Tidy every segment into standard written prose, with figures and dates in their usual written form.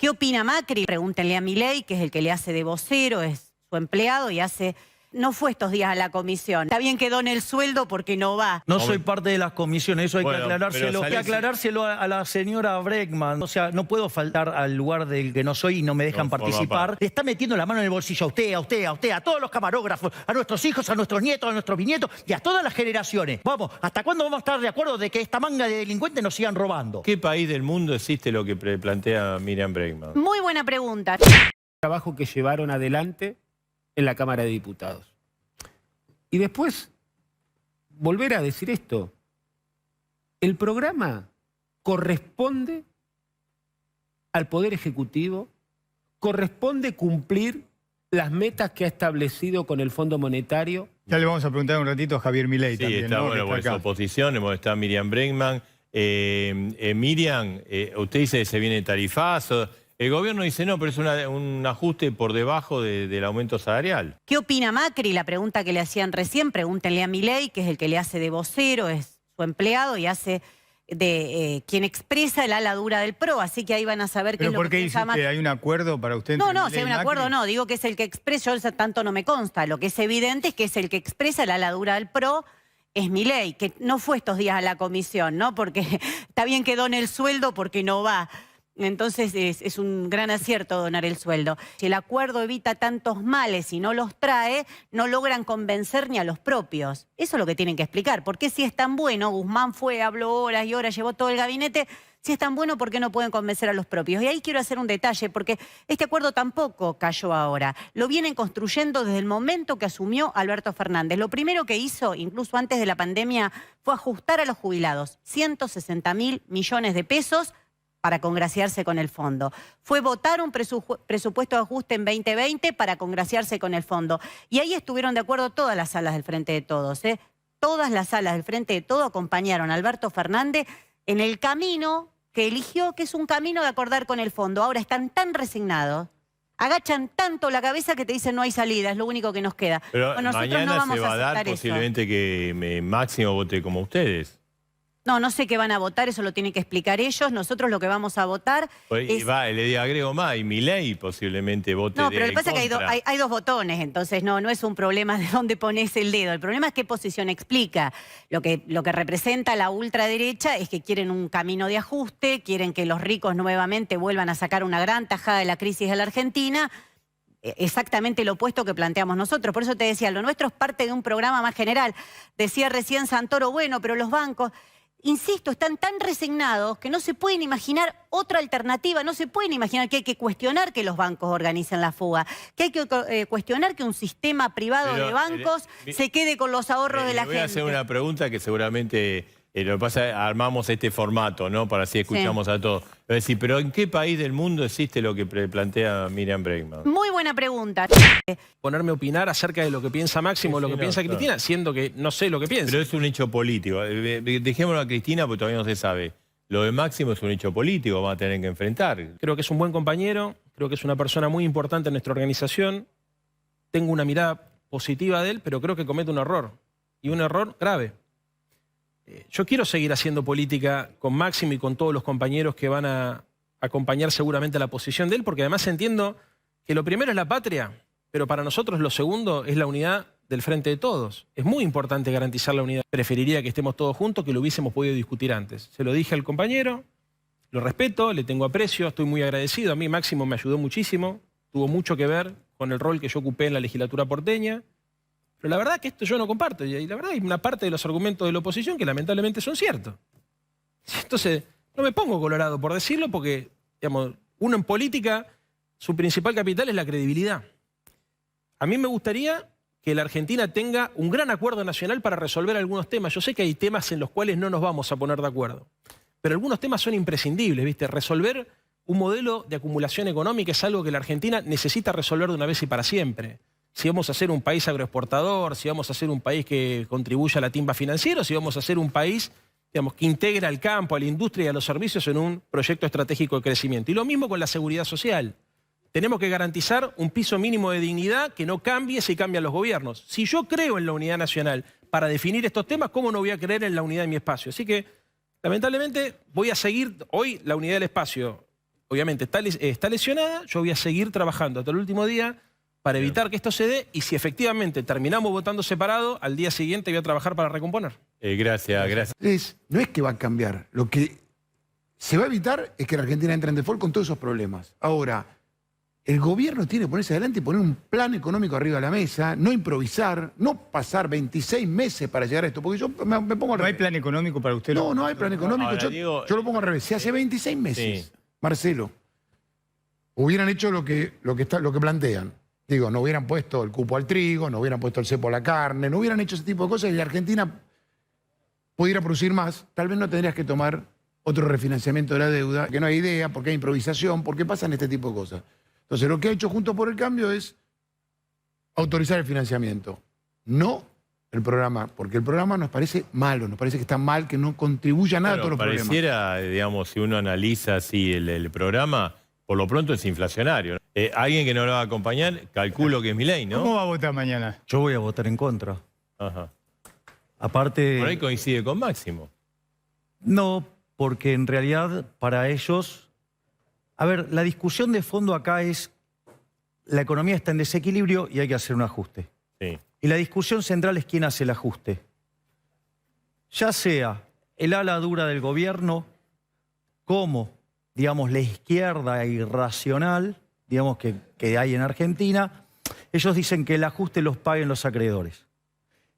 ¿Qué opina Macri? Pregúntenle a Milei, que es el que le hace de vocero, es su empleado y hace... No fue estos días a la comisión. Está bien que done el sueldo porque no va. No soy parte de las comisiones, eso hay que aclarárselo. Hay que salís... aclarárselo a la señora Bregman. O sea, no puedo faltar al lugar del que no soy y no me dejan participar. Le está metiendo la mano en el bolsillo a todos los camarógrafos, a nuestros hijos, a nuestros nietos, a nuestros bisnietos y a todas las generaciones. Vamos, ¿hasta cuándo vamos a estar de acuerdo de que esta manga de delincuentes nos sigan robando? ¿Qué país del mundo existe lo que plantea Miriam Bregman? Muy buena pregunta. Trabajo que llevaron adelante en la Cámara de Diputados. Y después, volver a decir esto. El programa corresponde al Poder Ejecutivo, corresponde cumplir las metas que ha establecido con el Fondo Monetario. Ya le vamos a preguntar un ratito a Javier Milei también. Está, ¿no? bueno, Está por su acá. oposición, está Miriam Bregman. Miriam, usted dice que se viene tarifazo. El gobierno dice no, pero es un ajuste por debajo del aumento salarial. ¿Qué opina Macri? La pregunta que le hacían recién, pregúntenle a Milei, que es el que le hace de vocero, es su empleado y hace de quien expresa el ala dura del PRO, así que ahí van a saber qué es ¿Pero lo por qué que dice piensa Macri. que hay un acuerdo para usted? No, entre no, Milei si hay un y acuerdo Macri? no, digo que es el que expresa, yo tanto no me consta, lo que es evidente es que es el que expresa el ala dura del PRO, es Milei, que no fue estos días a la comisión, ¿no? Porque está bien que done el sueldo porque no va. Entonces es un gran acierto donar el sueldo. Si el acuerdo evita tantos males y no los trae, no logran convencer ni a los propios. Eso es lo que tienen que explicar. ¿Por qué si es tan bueno, Guzmán fue, habló horas y horas, llevó todo el gabinete, si es tan bueno, ¿por qué no pueden convencer a los propios? Y ahí quiero hacer un detalle, porque este acuerdo tampoco cayó ahora. Lo vienen construyendo desde el momento que asumió Alberto Fernández. Lo primero que hizo, incluso antes de la pandemia, fue ajustar a los jubilados 160.000 millones de pesos para congraciarse con el fondo. Fue votar un presupuesto de ajuste en 2020 para congraciarse con el fondo. Y ahí estuvieron de acuerdo todas las salas del Frente de Todos, ¿eh? Todas las salas del Frente de Todos acompañaron a Alberto Fernández en el camino que eligió, que es un camino de acordar con el fondo. Ahora están tan resignados, agachan tanto la cabeza que te dicen no hay salida, es lo único que nos queda. Pero Bueno, nosotros mañana no vamos se va a dar aceptar eso. posiblemente que Máximo vote como ustedes. No sé qué van a votar, eso lo tienen que explicar ellos. Nosotros lo que vamos a votar es... Le agrego más, y Milei posiblemente vote No, pero lo que pasa es contra. que hay dos botones, entonces no es un problema de dónde pones el dedo. El problema es qué posición explica. Lo que representa la ultraderecha es que quieren un camino de ajuste, quieren que los ricos nuevamente vuelvan a sacar una gran tajada de la crisis de la Argentina. Exactamente lo opuesto que planteamos nosotros. Por eso te decía, lo nuestro es parte de un programa más general. Decía recién Santoro, bueno, pero los bancos... Insisto, están tan resignados que no se pueden imaginar otra alternativa, no se pueden imaginar que hay que cuestionar que los bancos organicen la fuga, que hay que cuestionar que un sistema privado de bancos se quede con los ahorros de la gente. Voy a hacer una pregunta que seguramente, lo que pasa es armamos este formato, ¿no? Para así escuchamos a todos. Es decir, pero ¿en qué país del mundo existe lo que plantea Miriam Bregman? Muy buena pregunta. Ponerme a opinar acerca de lo que piensa Máximo o lo que piensa Cristina, siendo que no sé lo que piensa. Pero es un hecho político. Dejémoslo a Cristina porque todavía no se sabe. Lo de Máximo es un hecho político, vamos a tener que enfrentar. Creo que es un buen compañero, creo que es una persona muy importante en nuestra organización. Tengo una mirada positiva de él, pero creo que comete un error. Y un error grave. Yo quiero seguir haciendo política con Máximo y con todos los compañeros que van a acompañar seguramente la posición de él, porque además entiendo que lo primero es la patria, pero para nosotros lo segundo es la unidad del Frente de Todos. Es muy importante garantizar la unidad. Preferiría que estemos todos juntos, que lo hubiésemos podido discutir antes. Se lo dije al compañero, lo respeto, le tengo aprecio, estoy muy agradecido. A mí Máximo me ayudó muchísimo, tuvo mucho que ver con el rol que yo ocupé en la legislatura porteña. Pero la verdad que esto yo no comparto, y la verdad hay una parte de los argumentos de la oposición que lamentablemente son ciertos. Entonces, no me pongo colorado por decirlo porque, digamos, uno en política, su principal capital es la credibilidad. A mí me gustaría que la Argentina tenga un gran acuerdo nacional para resolver algunos temas. Yo sé que hay temas en los cuales no nos vamos a poner de acuerdo, pero algunos temas son imprescindibles, ¿viste? Resolver un modelo de acumulación económica es algo que la Argentina necesita resolver de una vez y para siempre. Si vamos a ser un país agroexportador, si vamos a ser un país que contribuya a la timba financiera, si vamos a ser un país, digamos, que integra al campo, a la industria y a los servicios en un proyecto estratégico de crecimiento. Y lo mismo con la seguridad social. Tenemos que garantizar un piso mínimo de dignidad que no cambie si cambian los gobiernos. Si yo creo en la unidad nacional para definir estos temas, ¿cómo no voy a creer en la unidad de mi espacio? Así que, lamentablemente, voy a seguir hoy la unidad del espacio. obviamente está lesionada, yo voy a seguir trabajando hasta el último día para evitar que esto se dé, y si efectivamente terminamos votando separado, al día siguiente voy a trabajar para recomponer. Gracias. No es que va a cambiar. Lo que se va a evitar es que la Argentina entre en default con todos esos problemas. Ahora, el gobierno tiene que ponerse adelante y poner un plan económico arriba de la mesa, no improvisar, no pasar 26 meses para llegar a esto. Porque yo me pongo al ¿No hay revés. plan económico para usted? No, no hay plan económico. Ahora, Yo, digo, yo lo pongo al revés. Si hace 26 meses, sí. Marcelo, hubieran hecho lo que plantean. Digo, no hubieran puesto el cupo al trigo, no hubieran puesto el cepo a la carne, no hubieran hecho ese tipo de cosas y la Argentina pudiera producir más, tal vez no tendrías que tomar otro refinanciamiento de la deuda, que no hay idea, porque hay improvisación, porque pasan este tipo de cosas. Entonces, lo que ha hecho Juntos por el Cambio es autorizar el financiamiento, no el programa, porque el programa nos parece malo, nos parece que está mal, que no contribuye a nada a todos los problemas. Pareciera, digamos, si uno analiza así el programa, por lo pronto es inflacionario. Alguien que no lo va a acompañar, calculo que es Milei, ¿no? ¿Cómo va a votar mañana? Yo voy a votar en contra. Ajá. Aparte... Por ahí coincide con Máximo. No, porque en realidad para ellos... A ver, la discusión de fondo acá es la economía está en desequilibrio y hay que hacer un ajuste. Sí. Y la discusión central es quién hace el ajuste. Ya sea el ala dura del gobierno, como, digamos, la izquierda irracional, digamos, que hay en Argentina, ellos dicen que el ajuste los paguen los acreedores.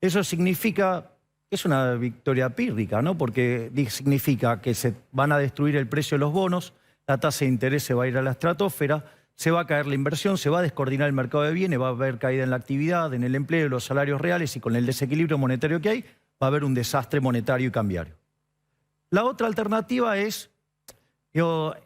Eso significa, es una victoria pírrica, ¿no? Porque significa que se van a destruir el precio de los bonos, la tasa de interés se va a ir a la estratosfera, se va a caer la inversión, se va a descoordinar el mercado de bienes, va a haber caída en la actividad, en el empleo, en los salarios reales y con el desequilibrio monetario que hay, va a haber un desastre monetario y cambiario. La otra alternativa es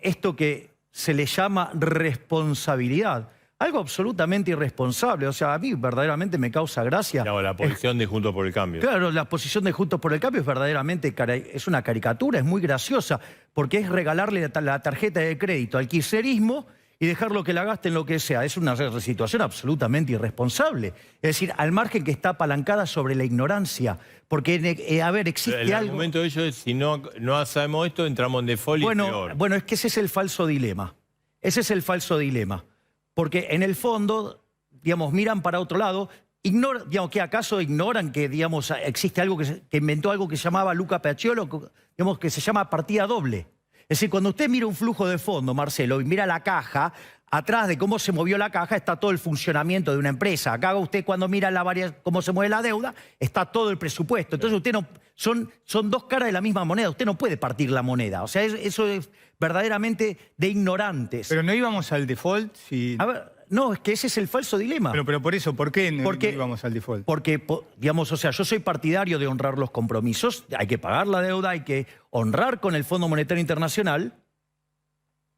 esto que se le llama responsabilidad. Algo absolutamente irresponsable. O sea, a mí verdaderamente me causa gracia. Claro, la posición de Juntos por el Cambio. Claro, la posición de Juntos por el Cambio es verdaderamente, es una caricatura, es muy graciosa, porque es regalarle la tarjeta de crédito al kirchnerismo y dejarlo que la gaste en lo que sea. Es una situación absolutamente irresponsable. Es decir, al margen que está apalancada sobre la ignorancia. Porque, a ver, existe el algo... El argumento de ellos es, si no hacemos esto, entramos en default y peor. Bueno, es que ese es el falso dilema. Ese es el falso dilema. Porque en el fondo, digamos, miran para otro lado, digamos, que acaso ignoran que, digamos, existe algo que inventó algo que se llamaba Luca Paciolo, digamos, que se llama partida doble. Es decir, cuando usted mira un flujo de fondo, Marcelo, y mira la caja, atrás de cómo se movió la caja está todo el funcionamiento de una empresa. Acá usted cuando mira cómo se mueve la deuda, está todo el presupuesto. Entonces usted no... Son dos caras de la misma moneda. Usted no puede partir la moneda. O sea, eso es verdaderamente de ignorantes. Pero no íbamos al default si... A ver, no, es que ese es el falso dilema. Pero por eso, ¿por qué no íbamos al default? Porque, digamos, o sea, yo soy partidario de honrar los compromisos. Hay que pagar la deuda, hay que honrar con el Fondo Monetario Internacional,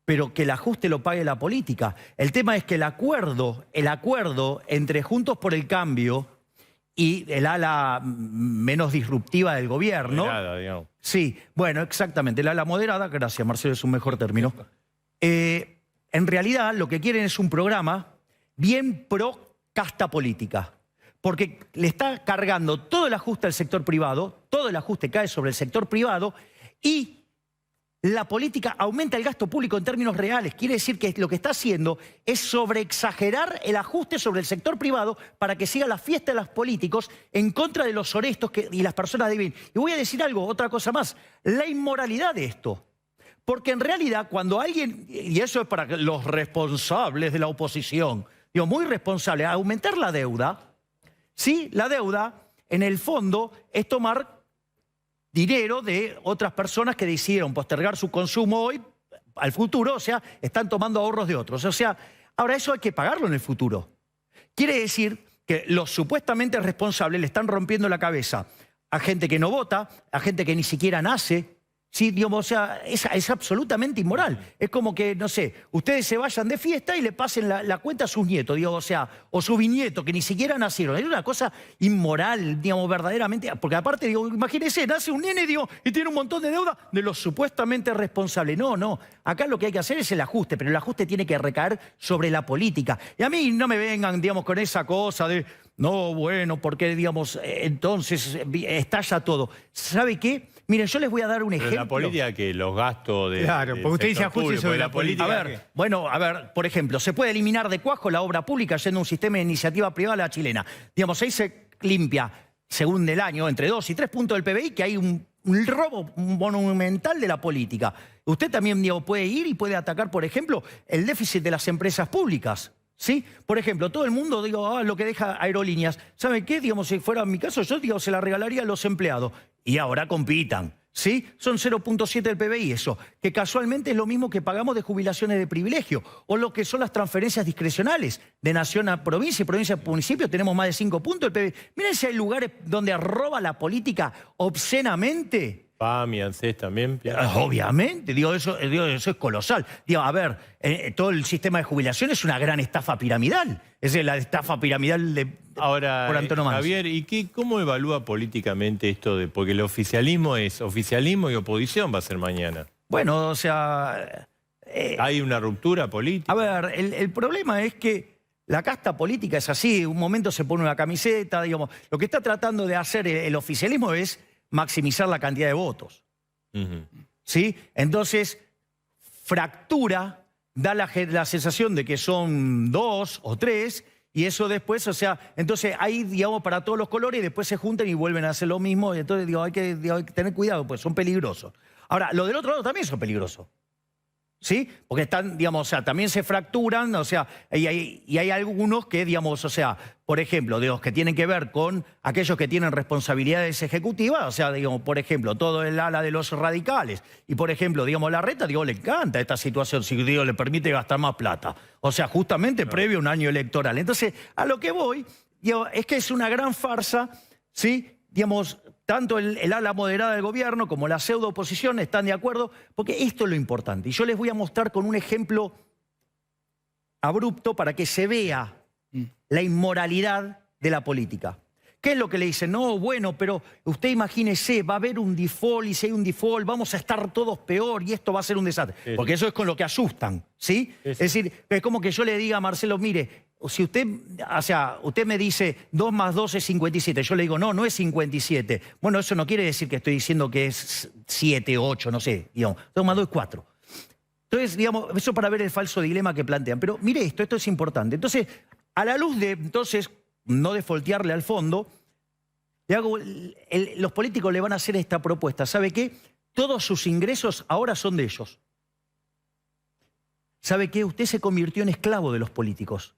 pero que el ajuste lo pague la política. El tema es que el acuerdo entre Juntos por el Cambio y el ala menos disruptiva del gobierno... Moderada, digamos. Sí, bueno, exactamente. El ala moderada, gracias Marcelo, es un mejor término. En realidad lo que quieren es un programa bien pro casta política. Porque le está cargando todo el ajuste al sector privado, todo el ajuste cae sobre el sector privado y... La política aumenta el gasto público en términos reales. Quiere decir que lo que está haciendo es sobreexagerar el ajuste sobre el sector privado para que siga la fiesta de los políticos en contra de los honestos y las personas de bien. Y voy a decir algo, otra cosa más. La inmoralidad de esto. Porque en realidad cuando alguien, y eso es para los responsables de la oposición, digo, muy responsable, aumentar la deuda, ¿sí? La deuda, en el fondo, es tomar dinero de otras personas que decidieron postergar su consumo hoy al futuro, o sea, están tomando ahorros de otros. O sea, ahora eso hay que pagarlo en el futuro. Quiere decir que los supuestamente responsables le están rompiendo la cabeza a gente que no vota, a gente que ni siquiera nace. Sí, digamos, o sea, es absolutamente inmoral. Es como que, no sé, ustedes se vayan de fiesta y le pasen la cuenta a sus nietos, digamos, o sea, o sus bisnietos, que ni siquiera nacieron. Es una cosa inmoral, digamos, verdaderamente. Porque aparte, digo, imagínense, nace un nene, digo, y tiene un montón de deuda de los supuestamente responsables. No. Acá lo que hay que hacer es el ajuste, pero el ajuste tiene que recaer sobre la política. Y a mí no me vengan, digamos, con esa cosa de no, bueno, porque, digamos, entonces estalla todo. ¿Sabe qué? Miren, yo les voy a dar un Pero ejemplo. la política que los gastos de Claro, porque usted dice ajuste sobre la política. A ver, bueno, a ver, por ejemplo, se puede eliminar de cuajo la obra pública yendo a un sistema de iniciativa privada a la chilena. Digamos, ahí se limpia, según el año, entre 2 y 3 puntos del PBI, que hay un robo monumental de la política. Usted también, digo, puede ir y puede atacar, por ejemplo, el déficit de las empresas públicas. ¿Sí? Por ejemplo, todo el mundo, digo, lo que deja Aerolíneas. ¿Saben qué? Digamos, si fuera mi caso, yo, digo, se la regalaría a los empleados. Y ahora compitan. ¿Sí? Son 0.7 del PBI eso, que casualmente es lo mismo que pagamos de jubilaciones de privilegio, o lo que son las transferencias discrecionales de nación a provincia y provincia a municipio, tenemos más de 5 puntos del PBI. Miren si hay lugares donde roba la política obscenamente. PAM y ANSES también. Obviamente, digo, eso es colosal. Digo, a ver, todo el sistema de jubilación es una gran estafa piramidal. Es la estafa piramidal Ahora, por antonomasia. Javier, ¿y cómo evalúa políticamente esto de...? Porque el oficialismo es oficialismo y oposición va a ser mañana. Bueno, o sea... ¿Hay una ruptura política? A ver, el problema es que la casta política es así. Un momento se pone una camiseta, digamos. Lo que está tratando de hacer el oficialismo es maximizar la cantidad de votos. ¿Sí? Entonces, fractura, da la sensación de que son 2 o 3, y eso después, o sea, entonces hay, digamos, para todos los colores, y después se juntan y vuelven a hacer lo mismo, y entonces, digo, hay que tener cuidado, pues son peligrosos. Ahora, lo del otro lado también son peligrosos. ¿Sí? Porque están, digamos, o sea, también se fracturan, o sea, y hay algunos que, digamos, o sea, por ejemplo, de los que tienen que ver con aquellos que tienen responsabilidades ejecutivas, o sea, digamos, por ejemplo, todo el ala de los radicales, y por ejemplo, digamos, Larreta, digo, le encanta esta situación, si digo, le permite gastar más plata, o sea, justamente previo a un año electoral. Entonces, a lo que voy, digo, es que es una gran farsa, ¿sí? Digamos, tanto el ala moderada del gobierno como la pseudo oposición están de acuerdo, porque esto es lo importante. Y yo les voy a mostrar con un ejemplo abrupto para que se vea la inmoralidad de la política. ¿Qué es lo que le dicen? No, bueno, pero usted imagínese, va a haber un default, y si hay un default vamos a estar todos peor y esto va a ser un desastre. Sí. Porque eso es con lo que asustan, ¿sí? Sí. Es decir, es como que yo le diga a Marcelo, mire, si usted, o sea, usted me dice 2 más 2 es 57, yo le digo, no, no es 57. Bueno, eso no quiere decir que estoy diciendo que es 7, 8, no sé, digamos, 2 más 2 es 4. Entonces, digamos, eso para ver el falso dilema que plantean. Pero mire esto es importante. Entonces, a la luz de, entonces, no defoltearle al fondo, los políticos le van a hacer esta propuesta. ¿Sabe qué? Todos sus ingresos ahora son de ellos. ¿Sabe qué? Usted se convirtió en esclavo de los políticos.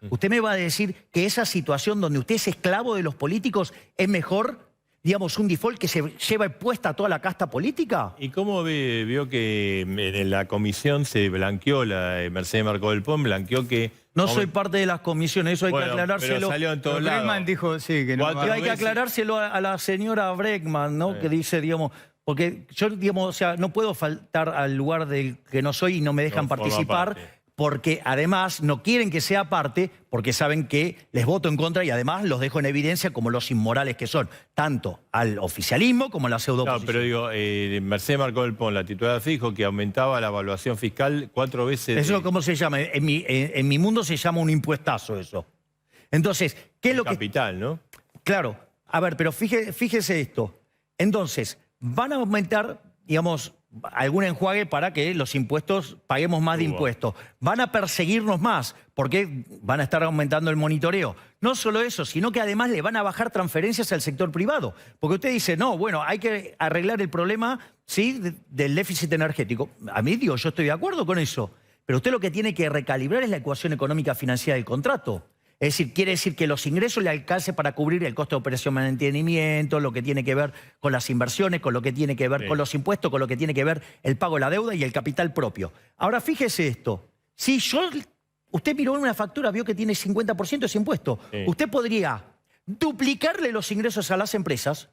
¿Usted me va a decir que esa situación donde usted es esclavo de los políticos es mejor, digamos, un default que se lleva puesta a toda la casta política? ¿Y cómo vio que en la comisión se blanqueó, Mercedes Marcó del Pon blanqueó que... No soy parte de las comisiones, eso hay que aclarárselo. Pero salió en todos Pero lados. Bregman dijo, sí, que no Cuatro va. Y hay que veces. aclarárselo a la señora Bregman, ¿no? Que dice, digamos, porque yo, digamos, o sea, no puedo faltar al lugar del que no soy y no me dejan No forma participar, parte. porque además no quieren que sea parte, porque saben que les voto en contra y además los dejo en evidencia como los inmorales que son, tanto al oficialismo como a la No, pseudo-oposición. pero digo, Mercedes Marcó del Pon, la titular dijo que aumentaba la evaluación fiscal 4 veces. ¿Eso cómo se llama? En mi mundo se llama un impuestazo eso. Entonces, ¿qué es lo que...? Capital, ¿no? Claro, a ver, pero fíjese esto. Entonces, van a aumentar, digamos, algún enjuague para que los impuestos, paguemos más de impuestos. Van a perseguirnos más, porque van a estar aumentando el monitoreo. No solo eso, sino que además le van a bajar transferencias al sector privado. Porque usted dice, no, bueno, hay que arreglar el problema, ¿sí?, del déficit energético. A mí, digo, yo estoy de acuerdo con eso. Pero usted lo que tiene que recalibrar es la ecuación económica financiera del contrato. Es decir, quiere decir que los ingresos le alcance para cubrir el costo de operación de mantenimiento, lo que tiene que ver con las inversiones, con lo que tiene que ver con los impuestos, con lo que tiene que ver el pago de la deuda y el capital propio. Ahora, fíjese esto. Si usted miró una factura, vio que tiene 50% de ese impuesto. Sí. Usted podría duplicarle los ingresos a las empresas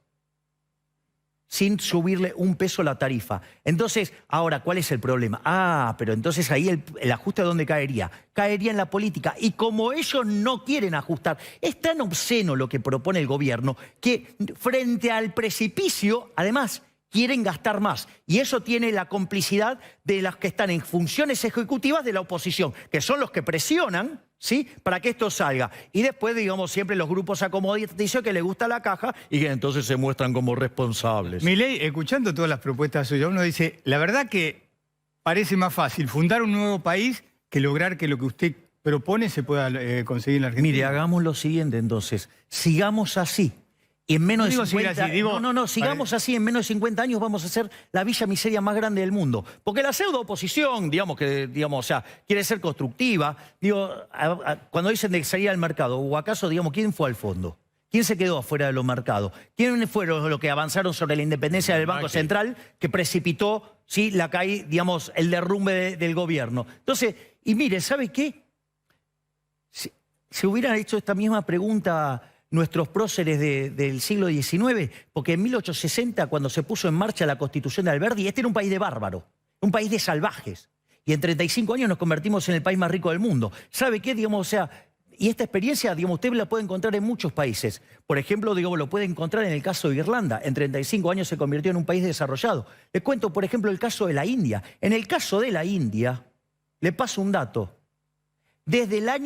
sin subirle un peso la tarifa. Entonces, ahora, ¿cuál es el problema? Ah, pero entonces ahí el ajuste, ¿a dónde caería? Caería en la política. Y como ellos no quieren ajustar, es tan obsceno lo que propone el gobierno que frente al precipicio, además, quieren gastar más. Y eso tiene la complicidad de los que están en funciones ejecutivas de la oposición, que son los que presionan, ¿sí?, para que esto salga. Y después, digamos, siempre los grupos acomoditicios que les gusta la caja y que entonces se muestran como responsables. Milei, escuchando todas las propuestas suyas, uno dice, la verdad que parece más fácil fundar un nuevo país que lograr que lo que usted propone se pueda conseguir en la Argentina. Mire, hagamos lo siguiente entonces, sigamos así. Y en menos de 50 años, sigamos así, en menos de 50 años vamos a ser la villa miseria más grande del mundo. Porque la pseudo oposición, digamos, o sea, quiere ser constructiva. Digo, cuando dicen de salir al mercado, o acaso, digamos, ¿quién fue al fondo? ¿Quién se quedó afuera de los mercados? ¿Quiénes fueron los que avanzaron sobre la independencia del Banco Central que precipitó, ¿sí?, la caída, digamos, el derrumbe del gobierno? Entonces, y mire, ¿sabe qué? Si hubieran hecho esta misma pregunta nuestros próceres del siglo XIX, porque en 1860, cuando se puso en marcha la Constitución de Alberdi, este era un país de bárbaros, un país de salvajes. Y en 35 años nos convertimos en el país más rico del mundo. ¿Sabe qué? Digamos, o sea, y esta experiencia, digamos, usted la puede encontrar en muchos países. Por ejemplo, digamos, lo puede encontrar en el caso de Irlanda. En 35 años se convirtió en un país desarrollado. Les cuento, por ejemplo, el caso de la India. En el caso de la India, le paso un dato. Desde la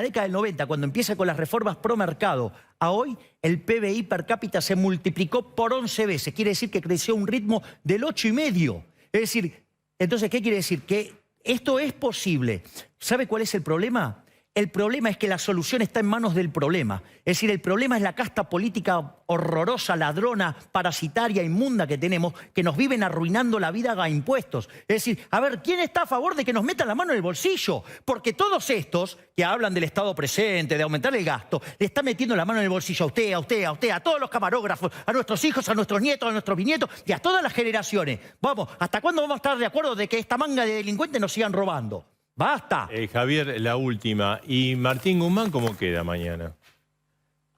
década del 90, cuando empieza con las reformas pro mercado, a hoy el PBI per cápita se multiplicó por 11 veces. Quiere decir que creció a un ritmo del 8,5. Es decir, entonces, ¿qué quiere decir? Que esto es posible. ¿Sabe cuál es el problema? El problema es que la solución está en manos del problema. Es decir, el problema es la casta política horrorosa, ladrona, parasitaria, inmunda que tenemos, que nos viven arruinando la vida a impuestos. Es decir, a ver, ¿quién está a favor de que nos metan la mano en el bolsillo? Porque todos estos que hablan del Estado presente, de aumentar el gasto, le están metiendo la mano en el bolsillo a usted, a usted, a usted, a todos los camarógrafos, a nuestros hijos, a nuestros nietos, a nuestros bisnietos y a todas las generaciones. Vamos, ¿hasta cuándo vamos a estar de acuerdo de que esta manga de delincuentes nos sigan robando? ¡Basta! Javier, la última. ¿Y Martín Guzmán cómo queda mañana?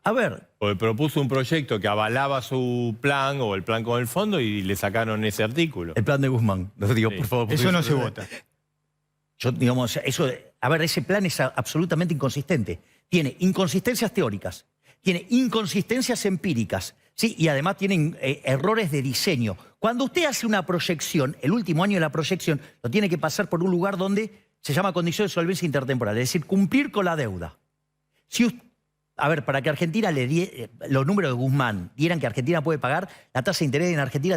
A ver. Porque propuso un proyecto que avalaba su plan o el plan con el fondo y le sacaron ese artículo. El plan de Guzmán. Lo digo, por favor. Eso no se vota. Yo, digamos, eso, a ver, ese plan es absolutamente inconsistente. Tiene inconsistencias teóricas, tiene inconsistencias empíricas, ¿sí? Y además tienen errores de diseño. Cuando usted hace una proyección, el último año de la proyección, lo tiene que pasar por un lugar donde se llama condición de solvencia intertemporal, es decir, cumplir con la deuda. Si usted, a ver, para que Argentina los números de Guzmán dieran que Argentina puede pagar, la tasa de interés en Argentina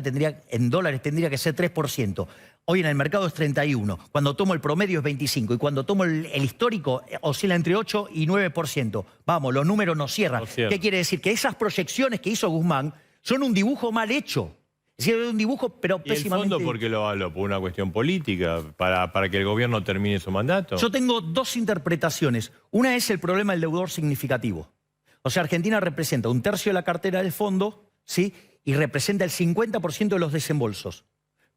en dólares tendría que ser 3%. Hoy en el mercado es 31%. Cuando tomo el promedio es 25%. Y cuando tomo el histórico oscila entre 8 y 9%. Vamos, los números no cierran. ¿Qué quiere decir? Que esas proyecciones que hizo Guzmán son un dibujo mal hecho. Es decir, un dibujo, pero pésimamente... ¿Y el fondo por qué lo avaló? ¿Por una cuestión política? ¿Para que el gobierno termine su mandato? Yo tengo dos interpretaciones. Una es el problema del deudor significativo. O sea, Argentina representa 1/3 de la cartera del fondo, ¿sí? Y representa el 50% de los desembolsos.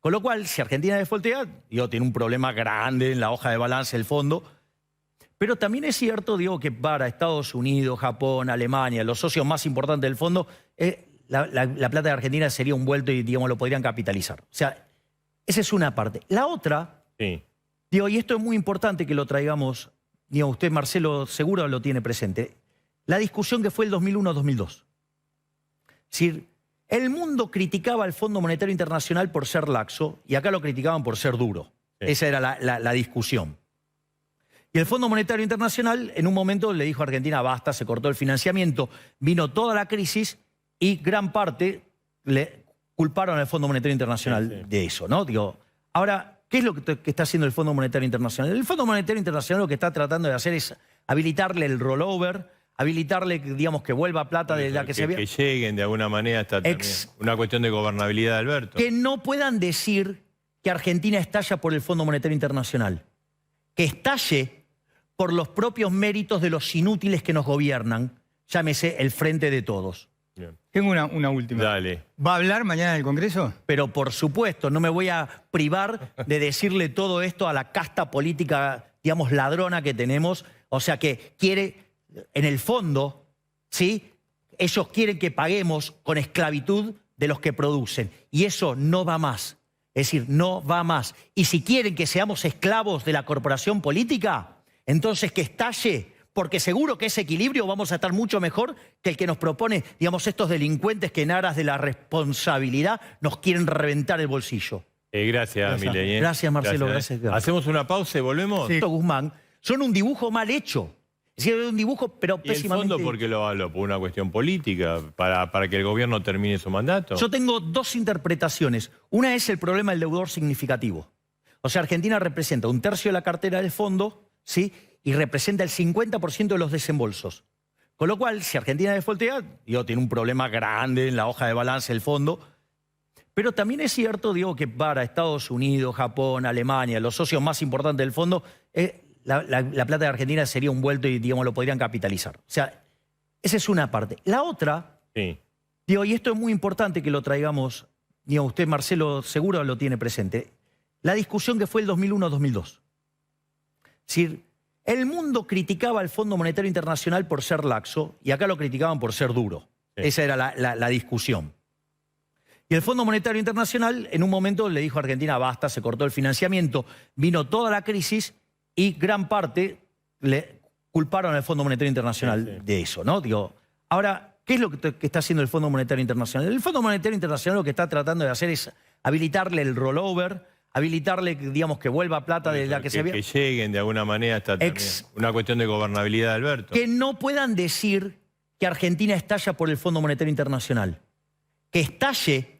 Con lo cual, si Argentina defaultea, tiene un problema grande en la hoja de balance del fondo. Pero también es cierto, que para Estados Unidos, Japón, Alemania, los socios más importantes del fondo, la plata de Argentina sería un vuelto y, lo podrían capitalizar. O sea, esa es una parte. La otra, sí. Y esto es muy importante que lo traigamos, usted, Marcelo, seguro lo tiene presente, la discusión que fue el 2001-2002. Es decir, el mundo criticaba al Fondo Monetario Internacional por ser laxo y acá lo criticaban por ser duro. Sí. Esa era la discusión. Y el Fondo Monetario Internacional en un momento le dijo a Argentina, basta, se cortó el financiamiento, vino toda la crisis y gran parte le culparon al Fondo Monetario Internacional de eso, ¿no? Ahora, ¿qué es lo que está haciendo el Fondo Monetario Internacional? El Fondo Monetario Internacional lo que está tratando de hacer es habilitarle el rollover, habilitarle, que vuelva plata de la que se había... Que lleguen de alguna manera hasta también una cuestión de gobernabilidad de Alberto. Que no puedan decir que Argentina estalla por el Fondo Monetario Internacional. Que estalle por los propios méritos de los inútiles que nos gobiernan, llámese el Frente de Todos. Bien. Tengo una última. Dale. ¿Va a hablar mañana en el Congreso? Pero por supuesto, no me voy a privar de decirle todo esto a la casta política, ladrona que tenemos. O sea, que quiere, en el fondo, ¿sí? Ellos quieren que paguemos con esclavitud de los que producen. Y eso no va más. Es decir, no va más. Y si quieren que seamos esclavos de la corporación política, entonces que estalle porque seguro que ese equilibrio vamos a estar mucho mejor que el que nos propone, digamos, estos delincuentes que en aras de la responsabilidad nos quieren reventar el bolsillo. Gracias, Milei. Gracias, Marcelo. Gracias. Hacemos una pausa y volvemos. Sí. Guzmán, son un dibujo mal hecho. Es decir, un dibujo, pero ¿Y el pésimamente... fondo por qué lo habló? ¿Por una cuestión política? ¿Para que el gobierno termine su mandato? Yo tengo dos interpretaciones. Una es el problema del deudor significativo. O sea, Argentina representa 1/3 de la cartera del fondo, ¿sí? Y representa el 50% de los desembolsos. Con lo cual, si Argentina defaultea, tiene un problema grande en la hoja de balance del fondo. Pero también es cierto, que para Estados Unidos, Japón, Alemania, los socios más importantes del fondo, la plata de Argentina sería un vuelto y, lo podrían capitalizar. O sea, esa es una parte. La otra, Sí. y esto es muy importante que lo traigamos, usted, Marcelo, seguro lo tiene presente, la discusión que fue el 2001-2002. Es decir, el mundo criticaba al Fondo Monetario Internacional por ser laxo y acá lo criticaban por ser duro. Sí. Esa era la discusión. Y el Fondo Monetario Internacional en un momento le dijo a Argentina, basta, se cortó el financiamiento, vino toda la crisis y gran parte le culparon al Fondo Monetario Internacional de eso, ¿no? Ahora, ¿qué es lo que está haciendo el Fondo Monetario Internacional? El Fondo Monetario Internacional lo que está tratando de hacer es habilitarle el rollover, habilitarle, que vuelva plata de la que se había... Que lleguen de alguna manera hasta también una cuestión de gobernabilidad de Alberto. Que no puedan decir que Argentina estalla por el Fondo Monetario Internacional. Que estalle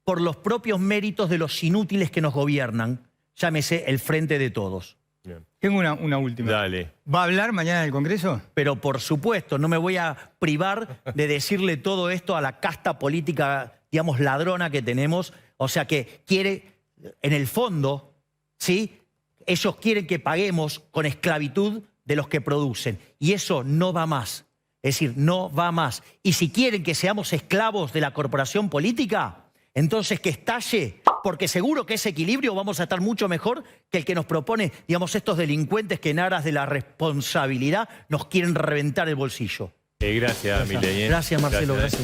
por los propios méritos de los inútiles que nos gobiernan, llámese el Frente de Todos. Bien. Tengo una última. Dale. ¿Va a hablar mañana en el Congreso? Pero por supuesto, no me voy a privar de decirle todo esto a la casta política, ladrona que tenemos. O sea, que quiere, en el fondo, ¿sí? Ellos quieren que paguemos con esclavitud de los que producen. Y eso no va más. Es decir, no va más. Y si quieren que seamos esclavos de la corporación política, entonces que estalle, porque seguro que ese equilibrio vamos a estar mucho mejor que el que nos propone, estos delincuentes que en aras de la responsabilidad nos quieren reventar el bolsillo. Gracias, Milei. Gracias, Marcelo. Gracias.